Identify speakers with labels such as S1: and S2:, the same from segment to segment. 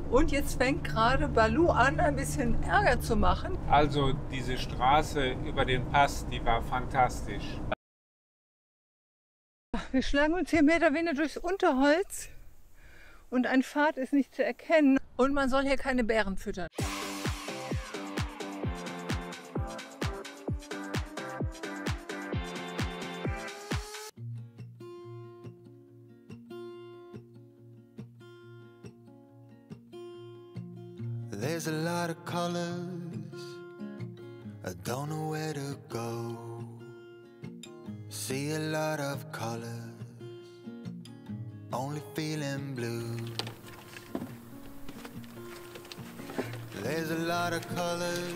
S1: Und jetzt fängt gerade Baloo an, ein bisschen Ärger zu machen.
S2: Also diese Straße über den Pass, die war fantastisch.
S1: Wir schlagen uns hier mehr oder weniger durchs Unterholz und ein Pfad ist nicht zu erkennen. Und man soll hier keine Bären füttern.
S3: There's a lot of colors, I don't know where to go. See a lot of colors, only feeling blue. There's a lot of colors.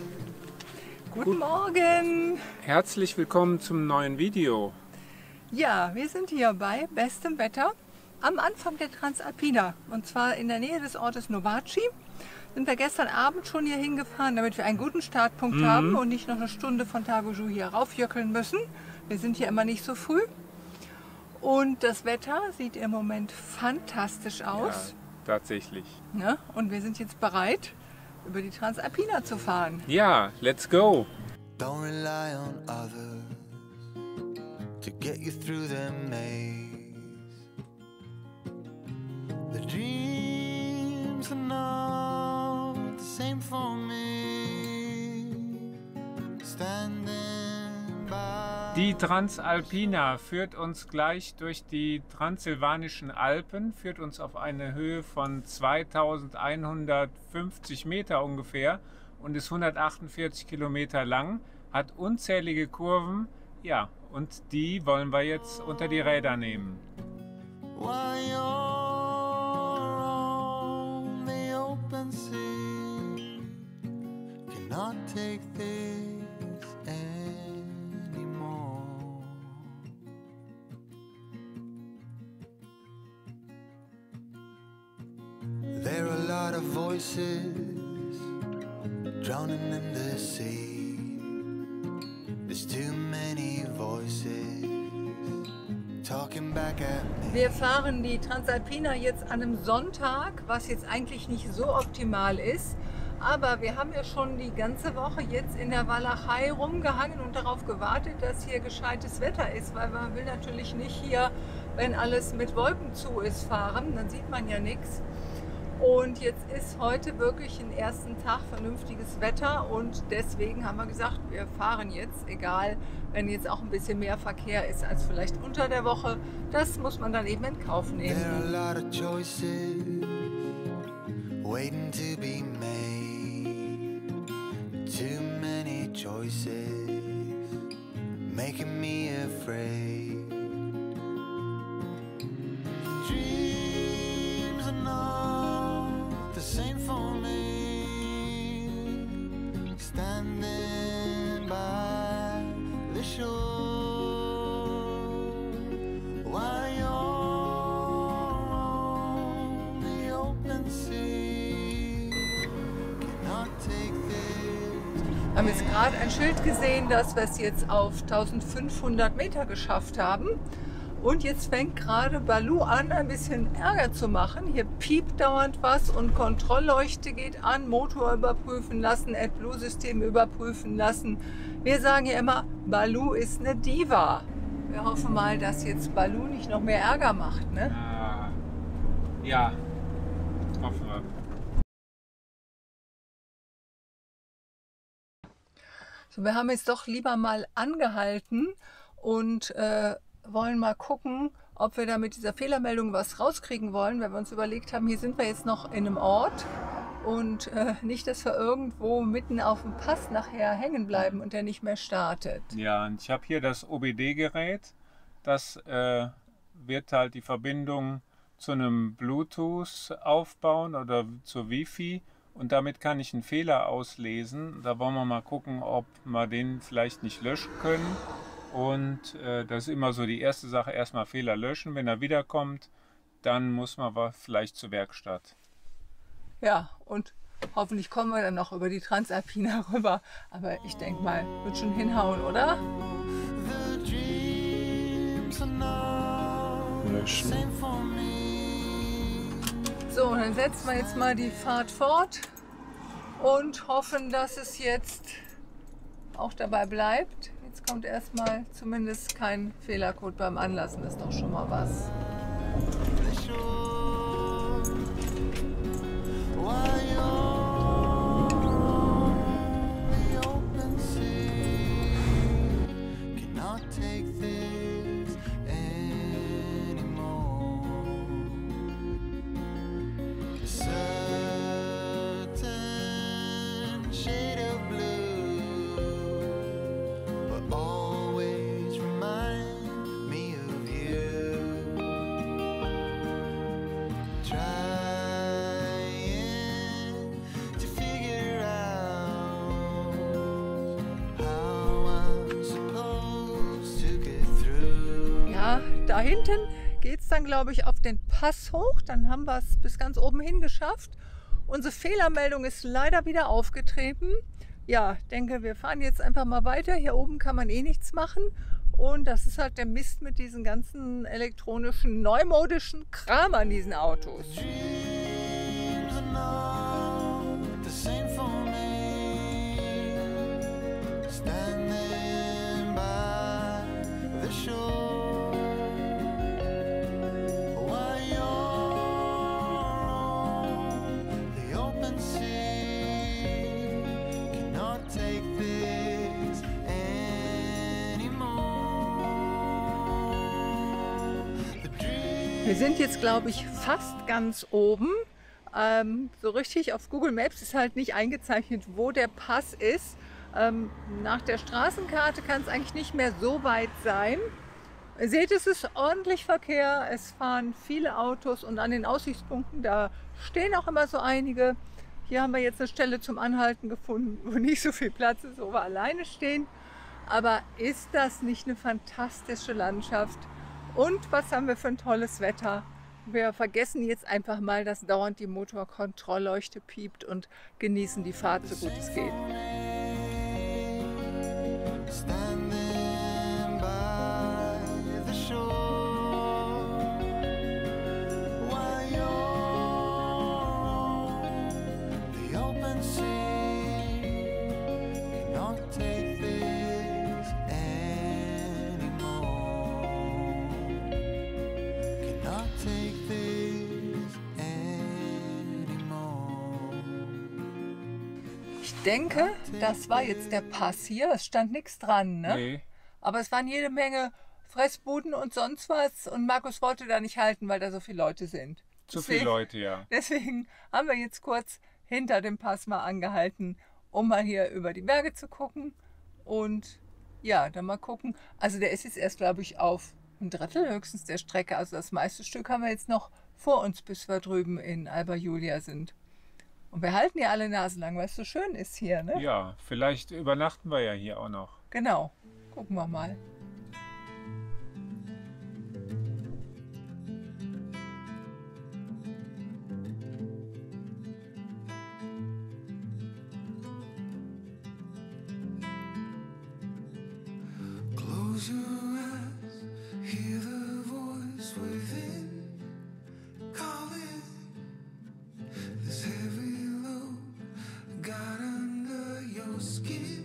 S1: Guten Morgen!
S2: Herzlich willkommen zum neuen Video.
S1: Ja, wir sind hier bei bestem Wetter am Anfang der Transalpina. Und zwar in der Nähe des Ortes Novaci. Sind wir gestern Abend schon hier hingefahren, damit wir einen guten Startpunkt haben und nicht noch eine Stunde von Tagoju hier raufjöckeln müssen. Wir sind hier immer nicht so früh. Und das Wetter sieht im Moment fantastisch aus.
S2: Ja, tatsächlich.
S1: Ne? Und wir sind jetzt bereit, über die Transalpina zu fahren.
S2: Ja, let's go!
S3: Don't rely on others to get you through the maze. The dreams are not the same for me. Standing by.
S2: Die Transalpina führt uns gleich durch die transsilvanischen Alpen, führt uns auf eine Höhe von 2150 Meter ungefähr und ist 148 Kilometer lang, hat unzählige Kurven, ja, und die wollen wir jetzt unter die Räder nehmen.
S3: While you're on the open sea, cannot take this anymore. There are a lot of voices drowning in the sea. There's too many voices talking back at me.
S1: Wir fahren die Transalpina jetzt an einem Sonntag, was jetzt eigentlich nicht so optimal ist. Aber wir haben ja schon die ganze Woche jetzt in der Walachei rumgehangen und darauf gewartet, dass hier gescheites Wetter ist. Weil man will natürlich nicht hier, wenn alles mit Wolken zu ist, fahren. Dann sieht man ja nichts. Und jetzt ist heute wirklich den ersten Tag vernünftiges Wetter und deswegen haben wir gesagt, wir fahren jetzt, egal, wenn jetzt auch ein bisschen mehr Verkehr ist als vielleicht unter der Woche. Das muss man dann eben in Kauf nehmen.
S3: There are a lot of choices waiting to be made. Too many choices making me afraid. Dreams are not the same for me. Standing by the shore while you're on the open sea. Cannot take this.
S1: Wir haben jetzt gerade ein Schild gesehen, dass wir es jetzt auf 1500 Meter geschafft haben. Und jetzt fängt gerade Baloo an, ein bisschen Ärger zu machen. Hier piept dauernd was und Kontrollleuchte geht an, Motor überprüfen lassen, AdBlue-System überprüfen lassen. Wir sagen ja immer, Baloo ist eine Diva. Wir hoffen mal, dass jetzt Baloo nicht noch mehr Ärger macht, ne?
S2: Ja, hoffen wir.
S1: So, wir haben jetzt doch lieber mal angehalten und wollen mal gucken, ob wir da mit dieser Fehlermeldung was rauskriegen wollen, weil wir uns überlegt haben, hier sind wir jetzt noch in einem Ort und nicht, dass wir irgendwo mitten auf dem Pass nachher hängen bleiben und der nicht mehr startet.
S2: Ja, und ich habe hier das OBD-Gerät, das wird halt die Verbindung zu einem Bluetooth aufbauen oder zur Wi-Fi und damit kann ich einen Fehler auslesen. Da wollen wir mal gucken, ob wir den vielleicht nicht löschen können. Und das ist immer so die erste Sache, erstmal Fehler löschen. Wenn er wiederkommt, dann muss man vielleicht zur Werkstatt.
S1: Ja, und hoffentlich kommen wir dann noch über die Transalpina rüber. Aber ich denke mal, wird schon hinhauen, oder?
S3: The dreams are not the
S2: Löschen.
S3: same for me.
S1: So, dann setzen wir jetzt mal die Fahrt fort und hoffen, dass es jetzt auch dabei bleibt. Jetzt kommt erstmal zumindest kein Fehlercode beim Anlassen, das ist doch schon mal was. Da hinten geht es dann, glaube ich, auf den Pass hoch. Dann haben wir es bis ganz oben hin geschafft. Unsere Fehlermeldung ist leider wieder aufgetreten. Ja, denke, wir fahren jetzt einfach mal weiter. Hier oben kann man eh nichts machen. Und das ist halt der Mist mit diesen ganzen elektronischen, neumodischen Kram an diesen Autos. Wir sind jetzt, glaube ich, fast ganz oben. So richtig auf Google Maps ist halt nicht eingezeichnet, wo der Pass ist. Nach der Straßenkarte kann es eigentlich nicht mehr so weit sein. Ihr seht, es ist ordentlich Verkehr, es fahren viele Autos und an den Aussichtspunkten, da stehen auch immer so einige. Hier haben wir jetzt eine Stelle zum Anhalten gefunden, wo nicht so viel Platz ist, wo wir alleine stehen. Aber ist das nicht eine fantastische Landschaft? Und was haben wir für ein tolles Wetter? Wir vergessen jetzt einfach mal, dass dauernd die Motorkontrollleuchte piept und genießen die Fahrt so gut es geht. Ich denke, das war jetzt der Pass hier. Es stand nichts dran, ne?
S2: Nee.
S1: Aber es waren jede Menge Fressbuden und sonst was. Und Markus wollte da nicht halten, weil da so viele Leute sind.
S2: Zu viele Leute, ja.
S1: Deswegen haben wir jetzt kurz hinter dem Pass mal angehalten, um mal hier über die Berge zu gucken. Und ja, dann mal gucken. Also der ist jetzt erst, glaube ich, auf ein Drittel höchstens der Strecke. Also das meiste Stück haben wir jetzt noch vor uns, bis wir drüben in Alba Iulia sind. Und wir halten ja alle Nase lang, weil es so schön ist hier, ne?
S2: Ja, vielleicht übernachten wir ja hier auch noch.
S1: Genau. Gucken wir mal.
S3: Close your eyes, hear the voice within calling. This heavy load got under your skin.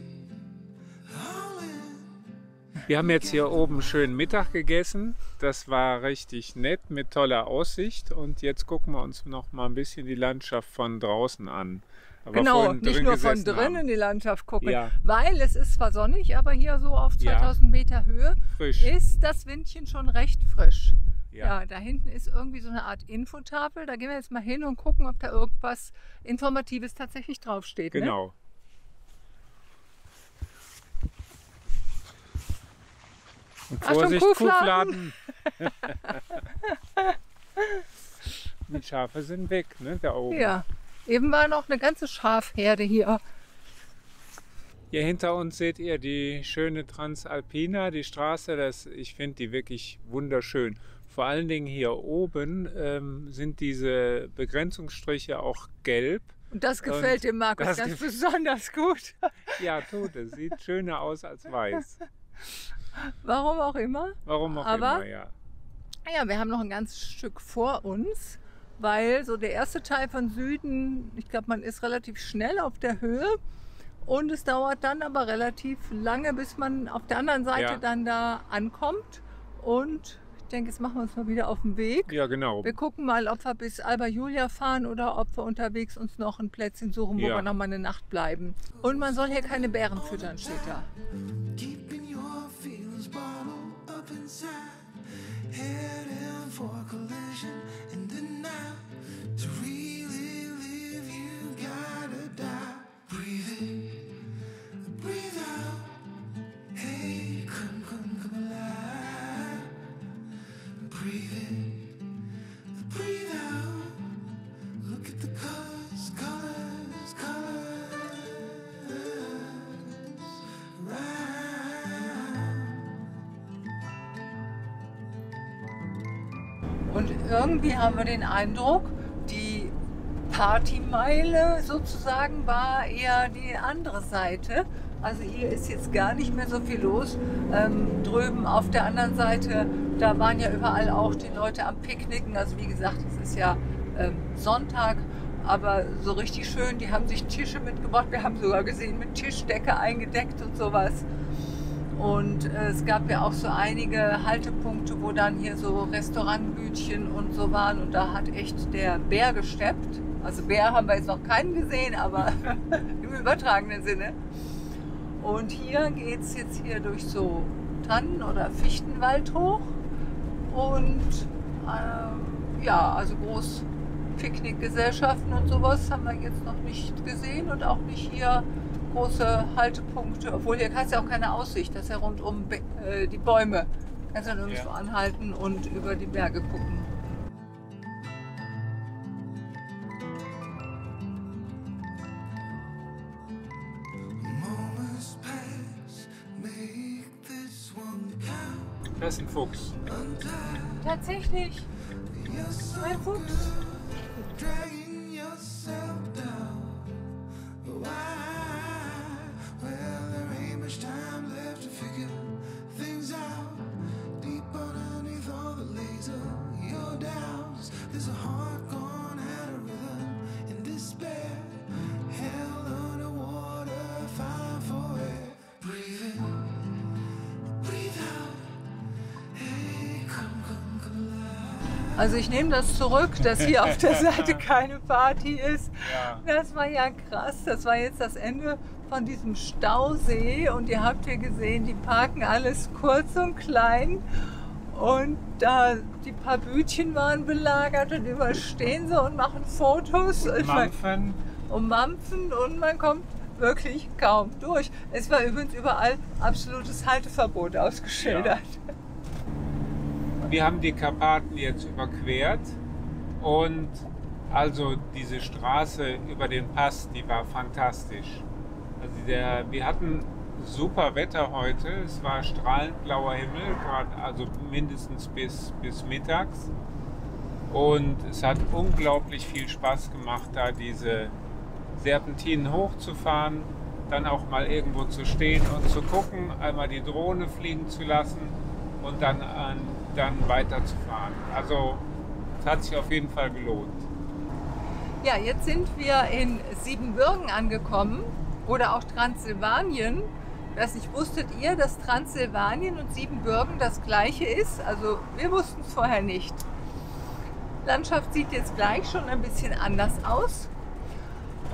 S2: Wir haben jetzt hier oben schön Mittag gegessen. Das war richtig nett mit toller Aussicht. Und jetzt gucken wir uns noch mal ein bisschen die Landschaft von draußen an. Aber
S1: genau, nicht nur von drinnen die Landschaft gucken,
S2: ja.
S1: Weil es ist zwar sonnig, aber hier so auf 2000 Meter Höhe
S2: frisch.
S1: Ist das Windchen schon recht frisch.
S2: Ja.
S1: Ja, da hinten ist irgendwie so eine Art Infotafel. Da gehen wir jetzt mal hin und gucken, ob da irgendwas Informatives tatsächlich draufsteht.
S2: Genau.
S1: Ne?
S2: Und Vorsicht, Kuhfladen! Die Schafe sind weg, ne, da oben.
S1: Ja, eben war noch eine ganze Schafherde hier.
S2: Hier hinter uns seht ihr die schöne Transalpina, die Straße. Ich finde die wirklich wunderschön. Vor allen Dingen hier oben sind diese Begrenzungsstriche auch gelb.
S1: Und das gefällt dem Markus ganz besonders gut.
S2: Ja, tut es. Sieht schöner aus als weiß.
S1: Warum auch immer.
S2: Warum auch immer, ja.
S1: Ja, wir haben noch ein ganzes Stück vor uns weil so der erste Teil von Süden, ich glaube, man ist relativ schnell auf der Höhe und es dauert dann aber relativ lange, bis man auf der anderen Seite dann da ankommt. Und ich denke, jetzt machen wir uns mal wieder auf den Weg.
S2: Ja, genau.
S1: Wir gucken mal, ob wir bis Alba Iulia fahren oder ob wir unterwegs uns noch ein Plätzchen suchen, wo wir noch mal eine Nacht bleiben. Und man soll hier keine Bären füttern, steht da.
S3: Keeping your feelings bottled up inside, heading for collision in the night. To really live, you gotta die. Breathe in, breathe out. Hey, come alive. Breathe in, breathe out. Look at the colors, colors, colors.
S1: Und irgendwie haben wir den Eindruck, die Partymeile sozusagen war eher die andere Seite. Also hier ist jetzt gar nicht mehr so viel los. Drüben auf der anderen Seite, da waren ja überall auch die Leute am Picknicken. Also wie gesagt, es ist ja Sonntag, aber so richtig schön. Die haben sich Tische mitgebracht. Wir haben sogar gesehen, mit Tischdecke eingedeckt und sowas. Und es gab ja auch so einige Haltepunkte, wo dann hier so Restaurantbütchen und so waren. Und da hat echt der Bär gesteppt. Also Bär haben wir jetzt noch keinen gesehen, aber im übertragenen Sinne. Und hier geht es jetzt hier durch so Tannen- oder Fichtenwald hoch. Und ja, also groß Picknickgesellschaften und sowas haben wir jetzt noch nicht gesehen. Und auch nicht hier große Haltepunkte, obwohl hier kannst du ja auch keine Aussicht, das ist ja rund um die Bäume. Kannst du ja nur so anhalten und über die Berge gucken.
S2: Das ist ein Fuchs.
S1: Tatsächlich, ein Fuchs. Also ich nehme das zurück, dass hier auf der Seite keine Party ist.
S2: Ja.
S1: Das war ja krass. Das war jetzt das Ende von diesem Stausee. Und ihr habt hier gesehen, die parken alles kurz und klein. Und da die paar Bütchen waren belagert und überstehen sie und machen Fotos.
S2: Mampfen.
S1: Und mampfen und man kommt wirklich kaum durch. Es war übrigens überall absolutes Halteverbot ausgeschildert.
S2: Ja. Wir haben die Karpaten jetzt überquert und also diese Straße über den Pass, die war fantastisch. Also wir hatten super Wetter heute, es war strahlend blauer Himmel, also mindestens bis mittags. Und es hat unglaublich viel Spaß gemacht, da diese Serpentinen hochzufahren, dann auch mal irgendwo zu stehen und zu gucken, einmal die Drohne fliegen zu lassen und dann weiterzufahren. Also es hat sich auf jeden Fall gelohnt.
S1: Ja, jetzt sind wir in Siebenbürgen angekommen oder auch Transsilvanien. Ich weiß nicht, wusstet ihr, dass Transsilvanien und Siebenbürgen das gleiche ist? Also wir wussten es vorher nicht. Die Landschaft sieht jetzt gleich schon ein bisschen anders aus.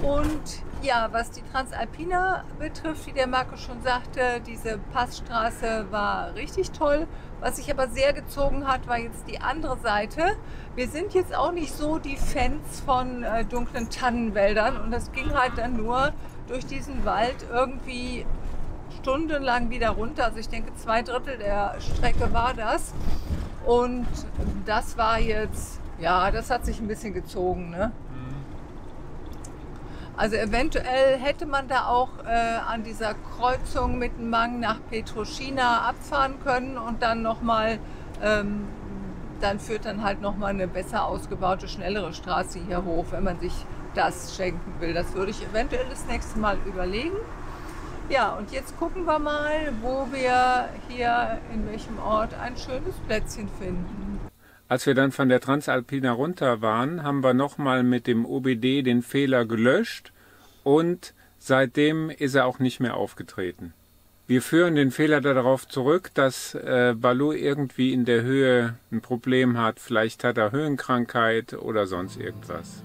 S1: Und ja, was die Transalpina betrifft, wie der Marco schon sagte, diese Passstraße war richtig toll. Was sich aber sehr gezogen hat, war jetzt die andere Seite. Wir sind jetzt auch nicht so die Fans von dunklen Tannenwäldern und das ging halt dann nur durch diesen Wald irgendwie stundenlang wieder runter. Also ich denke 2/3 der Strecke war das. Und das war jetzt, ja, das hat sich ein bisschen gezogen, ne? Also eventuell hätte man da auch an dieser Kreuzung mit dem Mang nach Petroschina abfahren können und dann nochmal, dann führt dann halt nochmal eine besser ausgebaute, schnellere Straße hier hoch, wenn man sich das schenken will. Das würde ich eventuell das nächste Mal überlegen. Ja, und jetzt gucken wir mal, wo wir hier in welchem Ort ein schönes Plätzchen finden.
S2: Als wir dann von der Transalpina runter waren, haben wir nochmal mit dem OBD den Fehler gelöscht und seitdem ist er auch nicht mehr aufgetreten. Wir führen den Fehler darauf zurück, dass Baloo irgendwie in der Höhe ein Problem hat. Vielleicht hat er Höhenkrankheit oder sonst irgendwas.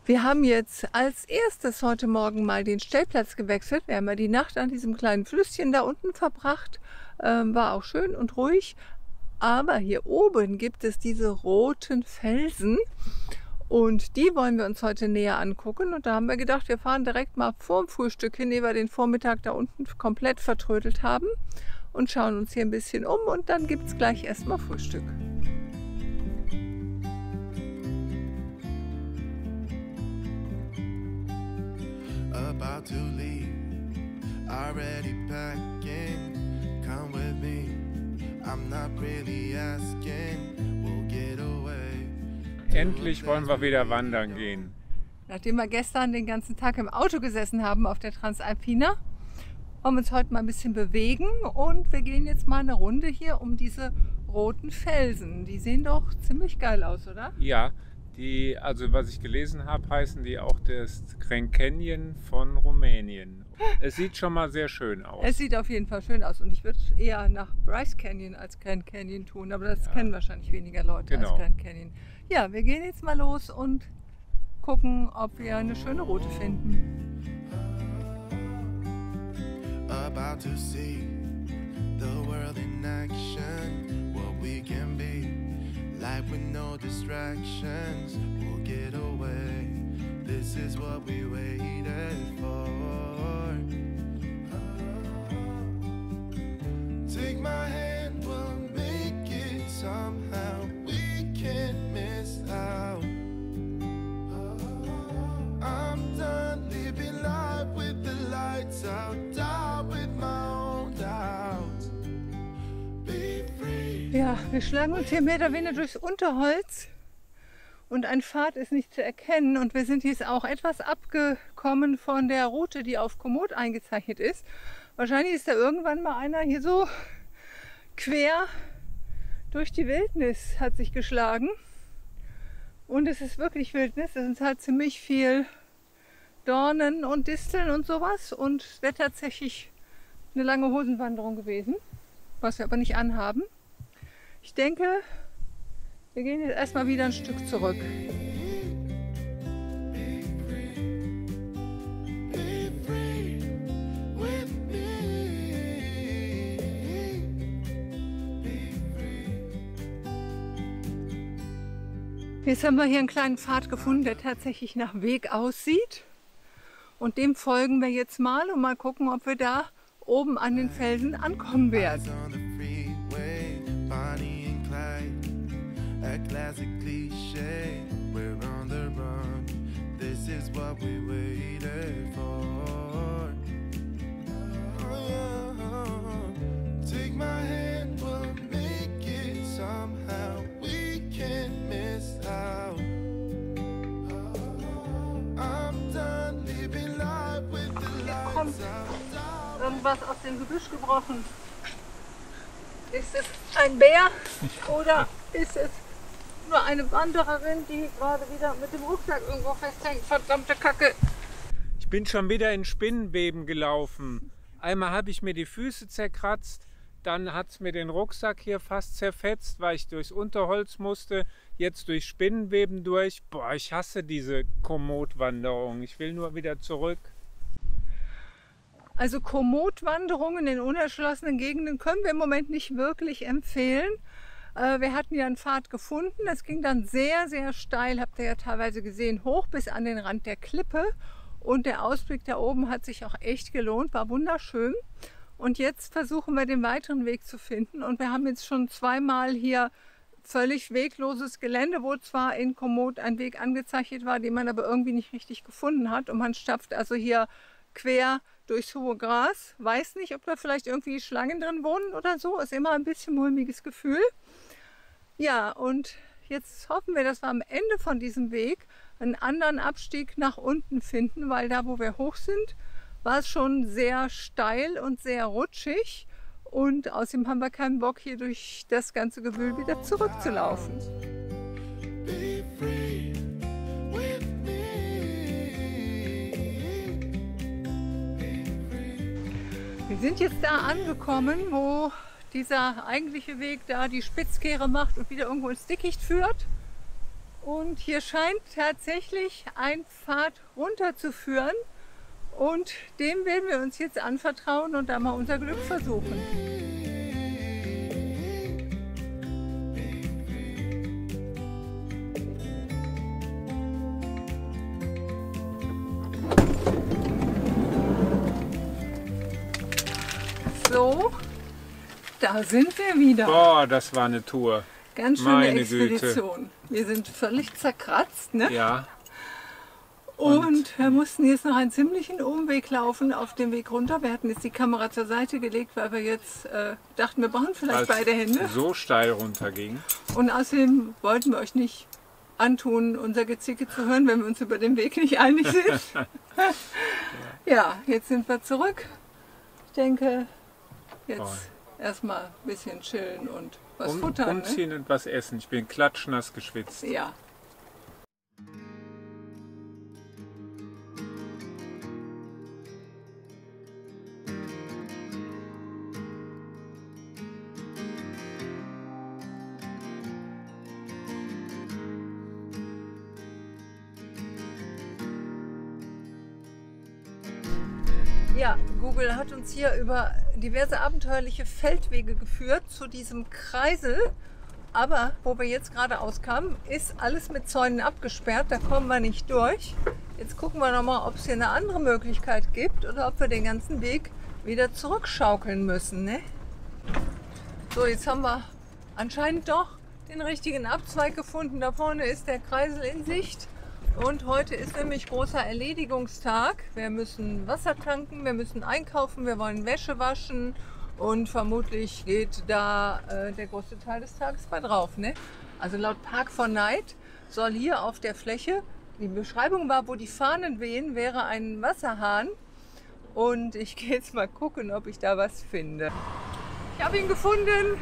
S1: Wir haben jetzt als erstes heute Morgen mal den Stellplatz gewechselt. Wir haben ja die Nacht an diesem kleinen Flüsschen da unten verbracht. War auch schön und ruhig. Aber hier oben gibt es diese roten Felsen. Und die wollen wir uns heute näher angucken. Und da haben wir gedacht, wir fahren direkt mal vorm Frühstück hin, ehe wir den Vormittag da unten komplett vertrödelt haben. Und schauen uns hier ein bisschen um. Und dann gibt es gleich erstmal Frühstück.
S3: About to leave, already packing. Come with me, I'm not really asking. We'll get away.
S2: Endlich wollen wir wieder wandern gehen.
S1: Nachdem wir gestern den ganzen Tag im Auto gesessen haben auf der Transalpina, wollen wir uns heute mal ein bisschen bewegen und wir gehen jetzt mal eine Runde hier um diese roten Felsen. Die sehen doch ziemlich geil aus, oder?
S2: Ja. Also was ich gelesen habe, heißen die auch das Grand Canyon von Rumänien. Es sieht schon mal sehr schön aus.
S1: Es sieht auf jeden Fall schön aus und ich würde eher nach Bryce Canyon als Grand Canyon tun, aber das kennen wahrscheinlich weniger Leute als Grand Canyon. Ja, wir gehen jetzt mal los und gucken, ob wir eine schöne Route finden.
S3: About to see the world in action, what we can be. Life with no distractions, we'll get away. This is what we waited for. Take my hand, we'll make it somehow. We can't miss out. I'm done living life with the lights out, die with my own doubts. Be free.
S1: Ja, wir schlagen uns hier mehr oder weniger durchs Unterholz und ein Pfad ist nicht zu erkennen und wir sind jetzt auch etwas abgekommen von der Route, die auf Komoot eingezeichnet ist. Wahrscheinlich ist da irgendwann mal einer hier so quer durch die Wildnis hat sich geschlagen und es ist wirklich Wildnis, es sind halt ziemlich viel Dornen und Disteln und sowas und es wäre tatsächlich eine lange Hosenwanderung gewesen, was wir aber nicht anhaben. Ich denke, wir gehen jetzt erstmal wieder ein Stück zurück. Jetzt haben wir hier einen kleinen Pfad gefunden, der tatsächlich nach Weg aussieht. Und dem folgen wir jetzt mal und mal gucken, ob wir da oben an den Felsen ankommen werden.
S3: A classic cliche, we're on the run. This is what we waited for. Take my hand, we'll make it somehow. We can't miss out. I'm done living life with the lights out.
S1: Irgendwas aus dem Gebüsch gebrochen. Ist es ein Bär oder ist es nur eine Wandererin, die gerade wieder mit dem Rucksack irgendwo festhängt? Verdammte Kacke!
S2: Ich bin schon wieder in Spinnenweben gelaufen. Einmal habe ich mir die Füße zerkratzt, dann hat es mir den Rucksack hier fast zerfetzt, weil ich durchs Unterholz musste, jetzt durch Spinnenweben durch. Boah, ich hasse diese Komoot-Wanderung. Ich will nur wieder zurück.
S1: Also Komoot-Wanderungen in unerschlossenen Gegenden können wir im Moment nicht wirklich empfehlen. Wir hatten ja einen Pfad gefunden, das ging dann sehr, sehr steil, habt ihr ja teilweise gesehen, hoch bis an den Rand der Klippe. Und der Ausblick da oben hat sich auch echt gelohnt, war wunderschön. Und jetzt versuchen wir den weiteren Weg zu finden. Und wir haben jetzt schon zweimal hier völlig wegloses Gelände, wo zwar in Komoot ein Weg angezeichnet war, den man aber irgendwie nicht richtig gefunden hat. Und man stapft also hier quer durchs hohe Gras. Weiß nicht, ob da vielleicht irgendwie Schlangen drin wohnen oder so. Ist immer ein bisschen mulmiges Gefühl. Ja, und jetzt hoffen wir, dass wir am Ende von diesem Weg einen anderen Abstieg nach unten finden, weil da, wo wir hoch sind, war es schon sehr steil und sehr rutschig. Und außerdem haben wir keinen Bock, hier durch das ganze Gewühl wieder zurückzulaufen.
S3: Be free with me.
S1: Wir sind jetzt da angekommen, wo dieser eigentliche Weg da die Spitzkehre macht und wieder irgendwo ins Dickicht führt. Und hier scheint tatsächlich ein Pfad runterzuführen. Und dem werden wir uns jetzt anvertrauen und da mal unser Glück versuchen. So, da sind wir wieder.
S2: Boah, das war eine Tour.
S1: Ganz schöne
S2: Meine
S1: Expedition. Wir sind völlig zerkratzt, ne?
S2: Ja,
S1: Und wir mussten jetzt noch einen ziemlichen Umweg laufen auf dem Weg runter. Wir hatten jetzt die Kamera zur Seite gelegt, weil wir jetzt dachten, wir brauchen vielleicht
S2: weil
S1: beide Hände.
S2: es so steil runterging.
S1: Und außerdem wollten wir euch nicht antun, unser Gezicke zu hören, wenn wir uns über den Weg nicht einig sind. Ja, jetzt sind wir zurück. Ich denke, jetzt erstmal ein bisschen chillen und was futtern. Ne?
S2: Umziehen und was essen. Ich bin klatschnass geschwitzt.
S1: Ja. Ja, Google hat uns hier über diverse abenteuerliche Feldwege geführt zu diesem Kreisel. Aber wo wir jetzt gerade auskamen, ist alles mit Zäunen abgesperrt. Da kommen wir nicht durch. Jetzt gucken wir nochmal, ob es hier eine andere Möglichkeit gibt oder ob wir den ganzen Weg wieder zurückschaukeln müssen. Ne? So, jetzt haben wir anscheinend doch den richtigen Abzweig gefunden. Da vorne ist der Kreisel in Sicht. Und heute ist nämlich großer Erledigungstag. Wir müssen Wasser tanken, wir müssen einkaufen, wir wollen Wäsche waschen und vermutlich geht da der größte Teil des Tages bei drauf. Ne? Also laut Park4Night soll hier auf der Fläche, die Beschreibung war, wo die Fahnen wehen, wäre ein Wasserhahn. Und ich gehe jetzt mal gucken, ob ich da was finde. Ich habe ihn gefunden.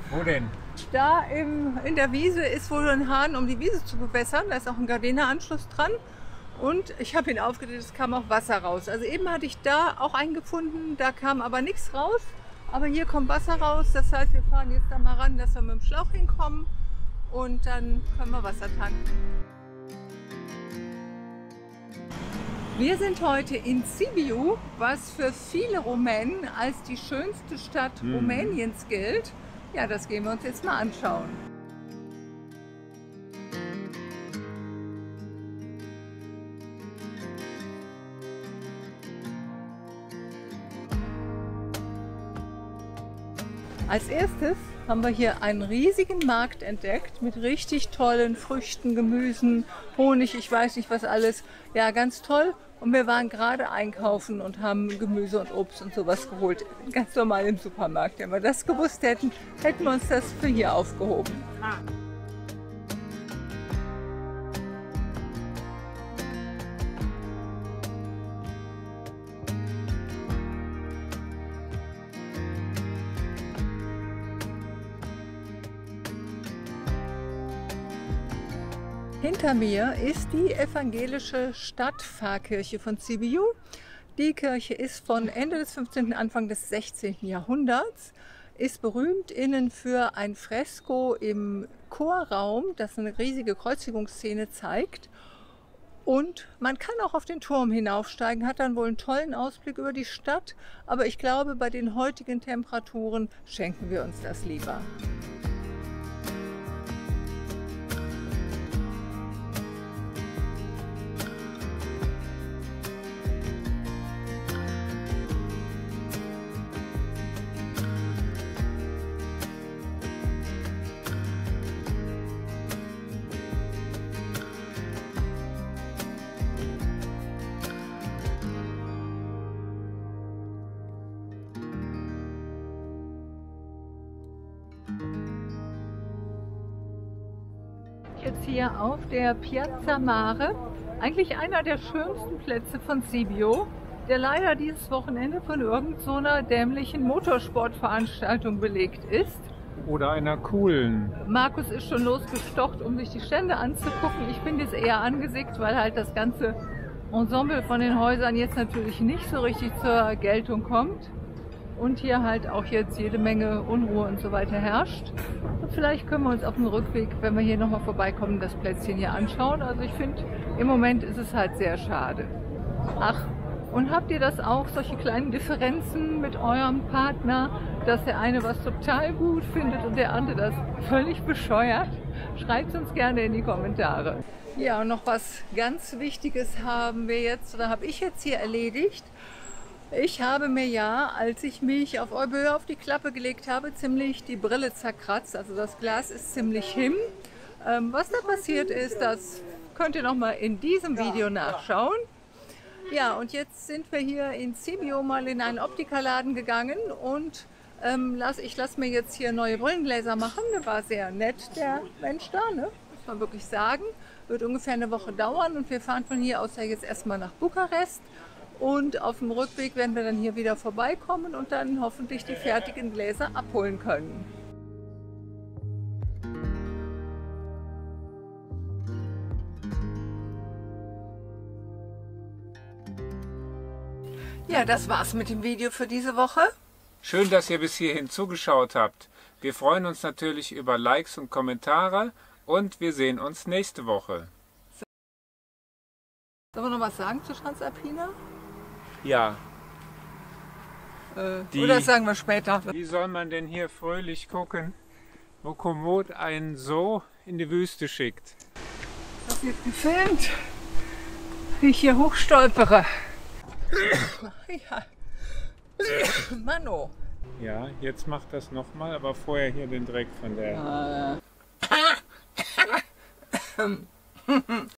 S2: Wo denn?
S1: Da in der Wiese ist wohl ein Hahn, um die Wiese zu bewässern. Da ist auch ein Gardena-Anschluss dran. Und ich habe ihn aufgedreht, es kam auch Wasser raus. Also eben hatte ich da auch einen gefunden, da kam aber nichts raus. Aber hier kommt Wasser raus. Das heißt, wir fahren jetzt da mal ran, dass wir mit dem Schlauch hinkommen. Und dann können wir Wasser tanken. Wir sind heute in Sibiu, was für viele Rumänen als die schönste Stadt Rumäniens gilt. Ja, das gehen wir uns jetzt mal anschauen. Als erstes haben wir hier einen riesigen Markt entdeckt mit richtig tollen Früchten, Gemüsen, Honig, ich weiß nicht was alles. Ja, ganz toll. Und wir waren gerade einkaufen und haben Gemüse und Obst und sowas geholt. Ganz normal im Supermarkt. Wenn wir das gewusst hätten, hätten wir uns das für hier aufgehoben. Hinter mir ist die evangelische Stadtpfarrkirche von Sibiu. Die Kirche ist von Ende des 15., Anfang des 16. Jahrhunderts, ist berühmt innen für ein Fresko im Chorraum, das eine riesige Kreuzigungsszene zeigt. Und man kann auch auf den Turm hinaufsteigen, hat dann wohl einen tollen Ausblick über die Stadt. Aber ich glaube, bei den heutigen Temperaturen schenken wir uns das lieber. Jetzt hier auf der Piazza Mare, eigentlich einer der schönsten Plätze von Sibio, der leider dieses Wochenende von irgend so einer dämlichen Motorsportveranstaltung belegt ist.
S2: Oder einer coolen.
S1: Markus ist schon losgestocht, um sich die Stände anzugucken. Ich bin jetzt eher angesickt, weil halt das ganze Ensemble von den Häusern jetzt natürlich nicht so richtig zur Geltung kommt. Und hier halt auch jetzt jede Menge Unruhe und so weiter herrscht. Und vielleicht können wir uns auf dem Rückweg, wenn wir hier nochmal vorbeikommen, das Plätzchen hier anschauen. Also ich finde, im Moment ist es halt sehr schade. Ach, und habt ihr das auch, solche kleinen Differenzen mit eurem Partner, dass der eine was total gut findet und der andere das völlig bescheuert? Schreibt uns gerne in die Kommentare. Ja, und noch was ganz Wichtiges haben wir jetzt, oder habe ich jetzt hier erledigt. Ich habe mir ja, als ich mich auf Euböa auf die Klappe gelegt habe, ziemlich die Brille zerkratzt. Also das Glas ist ziemlich hin. Was da passiert ist, das könnt ihr noch mal in diesem Video nachschauen. Ja, und jetzt sind wir hier in Sibio mal in einen Optikerladen gegangen und ich lasse mir jetzt hier neue Brillengläser machen. Der war sehr nett, der Mensch da, ne? Muss man wirklich sagen. Wird ungefähr eine Woche dauern und wir fahren von hier aus ja jetzt erstmal nach Bukarest. Und auf dem Rückweg werden wir dann hier wieder vorbeikommen und dann hoffentlich die fertigen Gläser abholen können. Ja, das war's mit dem Video für diese Woche.
S2: Schön, dass ihr bis hierhin zugeschaut habt. Wir freuen uns natürlich über Likes und Kommentare und wir sehen uns nächste Woche.
S1: Sollen wir noch was sagen zu Transalpina?
S2: Ja.
S1: Oder sagen wir später.
S2: Wie soll man denn hier fröhlich gucken, wo Komoot einen so in die Wüste schickt?
S1: Das wird gefilmt, wie ich hier hochstolpere. Ja. Mano.
S2: Ja, jetzt macht das nochmal, aber vorher hier den Dreck von der...